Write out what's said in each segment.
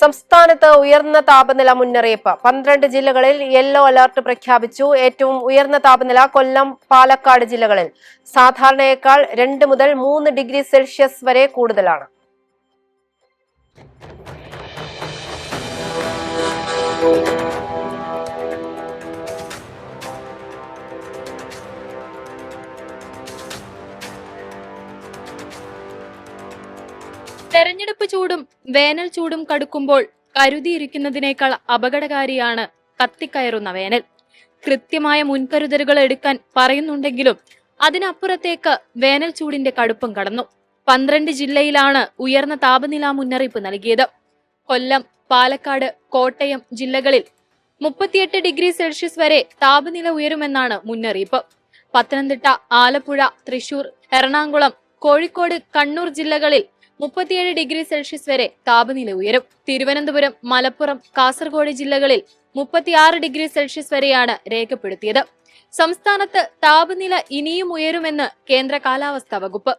സംസ്ഥാനത്ത് ഉയർന്ന താപനില മുന്നറിയിപ്പ് 12 ജില്ലകളിൽ യെല്ലോ അലർട്ട് പ്രഖ്യാപിച്ചു. ഏറ്റവും ഉയർന്ന താപനില കൊല്ലം, പാലക്കാട് ജില്ലകളിൽ സാധാരണയേക്കാൾ 2 മുതൽ 3 ഡിഗ്രി സെൽഷ്യസ് വരെ കൂടുതലാണ്. തെരഞ്ഞെടുപ്പ് ചൂടും വേനൽ ചൂടും കടുക്കുമ്പോൾ കരുതിയിരിക്കുന്നതിനേക്കാൾ അപകടകാരിയാണ് കത്തിക്കയറുന്ന വേനൽ. കൃത്യമായ മുൻകരുതലുകൾ എടുക്കാൻ പറയുന്നുണ്ടെങ്കിലും അതിനപ്പുറത്തേക്ക് വേനൽ ചൂടിന്റെ കടുപ്പം കടന്നു. 12 ജില്ലയിലാണ് ഉയർന്ന താപനില മുന്നറിയിപ്പ് നൽകിയത്. കൊല്ലം, പാലക്കാട്, കോട്ടയം ജില്ലകളിൽ 38 ഡിഗ്രി സെൽഷ്യസ് വരെ താപനില ഉയരുമെന്നാണ് മുന്നറിയിപ്പ്. പത്തനംതിട്ട, ആലപ്പുഴ, തൃശൂർ, എറണാകുളം, കോഴിക്കോട്, കണ്ണൂർ ജില്ലകളിൽ 37 ഡിഗ്രി സെൽഷ്യസ് വരെ താപനില ഉയരും. തിരുവനന്തപുരം, മലപ്പുറം, കാസർഗോഡ് ജില്ലകളിൽ 36 ഡിഗ്രി സെൽഷ്യസ് വരെയാണ് രേഖപ്പെടുത്തിയത്. സംസ്ഥാനത്ത് താപനില ഇനിയും ഉയരുമെന്ന് കേന്ദ്ര കാലാവസ്ഥാ വകുപ്പ്.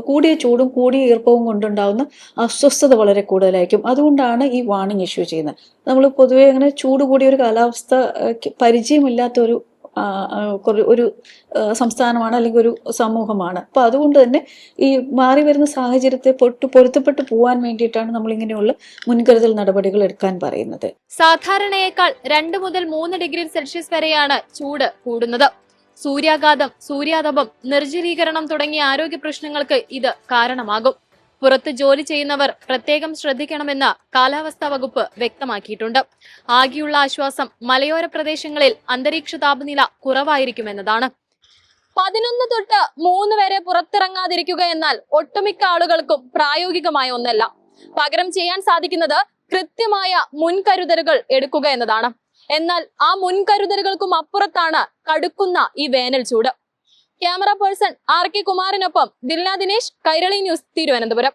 കൂടിയ ചൂടും കൂടിയ ഈർപ്പവും കൊണ്ടുണ്ടാവുന്ന അസ്വസ്ഥത വളരെ കൂടുതലായിരിക്കും. അതുകൊണ്ടാണ് ഈ വാർണിംഗ് ഇഷ്യൂ ചെയ്യുന്നത്. നമ്മൾ പൊതുവെ അങ്ങനെ ചൂട് കൂടിയ ഒരു കാലാവസ്ഥ പരിചയമില്ലാത്ത ഒരു സംസ്ഥാനമാണ്, അല്ലെങ്കിൽ ഒരു സമൂഹമാണ്. അപ്പൊ അതുകൊണ്ട് തന്നെ ഈ മാറി വരുന്ന സാഹചര്യത്തെ പൊരുത്തപ്പെട്ടു പോകാൻ വേണ്ടിയിട്ടാണ് നമ്മൾ ഇങ്ങനെയുള്ള മുൻകരുതൽ നടപടികൾ എടുക്കാൻ പറയുന്നത്. സാധാരണയേക്കാൾ 2 മുതൽ 3 ഡിഗ്രി സെൽഷ്യസ് വരെയാണ് ചൂട് കൂടുന്നത്. സൂര്യാഘാതം, സൂര്യാതപം, നിർജ്ജലീകരണം തുടങ്ങിയ ആരോഗ്യ പ്രശ്നങ്ങൾക്ക് ഇത് കാരണമാകും. പുറത്ത് ജോലി ചെയ്യുന്നവർ പ്രത്യേകം ശ്രദ്ധിക്കണമെന്ന് കാലാവസ്ഥാ വകുപ്പ് വ്യക്തമാക്കിയിട്ടുണ്ട്. ആകെയുള്ള ആശ്വാസം മലയോര പ്രദേശങ്ങളിൽ അന്തരീക്ഷ താപനില കുറവായിരിക്കുമെന്നതാണ്. 11 തൊട്ട് 3 വരെ പുറത്തിറങ്ങാതിരിക്കുക എന്നാൽ ഒട്ടുമിക്ക ആളുകൾക്കും പ്രായോഗികമായ ഒന്നല്ല. പകരം ചെയ്യാൻ സാധിക്കുന്നത് കൃത്യമായ മുൻകരുതലുകൾ എടുക്കുക എന്നതാണ്. എന്നാൽ ആ മുൻകരുതലുകൾക്കും അപ്പുറത്താണ് കടുക്കുന്ന ഈ വേനൽ ചൂട്. ക്യാമറ പേഴ്സൺ RK കുമാറിനൊപ്പം ദിൽന ദിനേശ്, കൈരളി ന്യൂസ്, തിരുവനന്തപുരം.